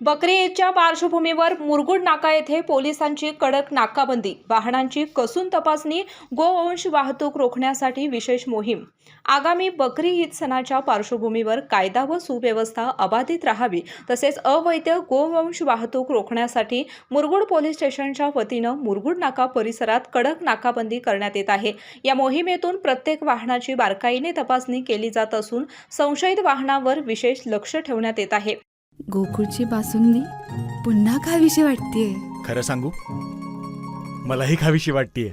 बकरी ईदच्या पार्श्वभूमीवर मुरगुड नाका येथे पोलिसांची कडक नाकाबंदी, वाहनांची कसून तपासणी, गोवंश वाहतूक रोखण्यासाठी विशेष मोहीम। आगामी बकरी ईद सणाच्या पार्श्वभूमीवर कायदा व सुव्यवस्था अबाधित राहावी तसेच अवैध गोवंश वाहतूक रोखण्यासाठी मुरगुड पोलीस स्टेशनच्या वतीनं मुरगुड नाका परिसरात कडक नाकाबंदी करण्यात येत आहे। या मोहिमेतून प्रत्येक वाहनाची बारकाईने तपासणी केली जात असून संशयित वाहनावर विशेष लक्ष ठेवण्यात येत आहे। गोकुळची बासुंदी पुन्हा खावीशी वाटतेय। खरं सांगू, मलाही खावीशी वाटतेय।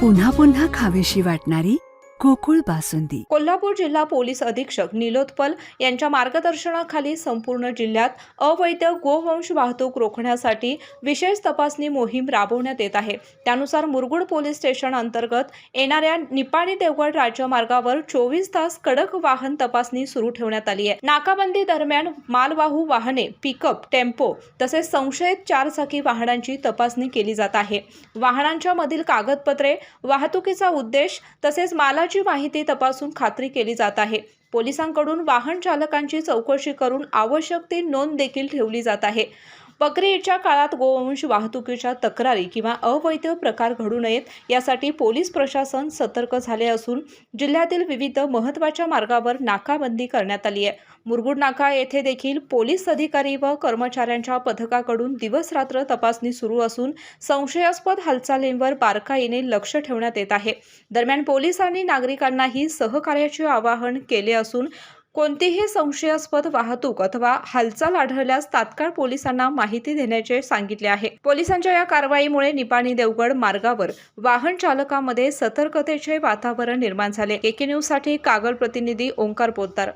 पुन्हा पुन्हा खावीशी वाटणारी गोकुळ बासुंदी। कोल्हापूर जिल्हा पोलीस अधीक्षक नीलोत्पल यांच्या मार्गदर्शनाखाली संपूर्ण जिल्ह्यात अवैध गोवंश वाहतूक रोखण्यासाठी विशेष तपासणी मोहीम राबवण्यात येत आहे। त्यानुसार मुरगुड पोलीस स्टेशन अंतर्गत येणाऱ्या निपाणी देवगड राज्यमार्गावर 24 तास कडक वाहन तपासणी सुरू ठेवण्यात आली आहे। नाकाबंदी दरम्यान मालवाहू वाहने, पिकअप, टेम्पो तसेच संशयित चारचाकी वाहनांची तपासणी केली जात आहे। वाहनांच्या मधील कागदपत्रे, वाहतुकीचा उद्देश तसेच मालाची माहिती तपासून खात्री केली जात आहे। पोलिसांकडून वाहन चालकांची चौकशी करून आवश्यक ती नोंद देखील ठेवली जात आहे। बकरी ईदच्या काळात गोवंश वाहतुकीच्या तक्रारी किंवा अवैध प्रकार घडू नयेत यासाठी पोलीस प्रशासन सतर्क झाले असून जिल्ह्यातील विविध महत्त्वाच्या मार्गावर नाकाबंदी करण्यात आली आहे। मुरगुड नाका येथे देखील पोलीस अधिकारी व कर्मचाऱ्यांच्या पथकाकडून दिवस-रात्र तपासणी सुरू असून संशयास्पद हालचालींवर बारकाईने लक्ष ठेवण्यात येत आहे। दरम्यान पोलिसांनी नागरिकांनाही सहकार्याचे आवाहन केले असून कोणतीही संशयास्पद वाहतूक अथवा हालचाल आढळल्यास तात्काळ पोलिसांना माहिती देण्याचे सांगितले आहे। पोलिसांच्या या कारवाईमुळे निपाणी देवगड मार्गावर वाहन चालकांमध्ये सतर्कतेचे वातावरण निर्माण झाले। केके न्यूज साठी कागल प्रतिनिधी ओंकार पोतदार।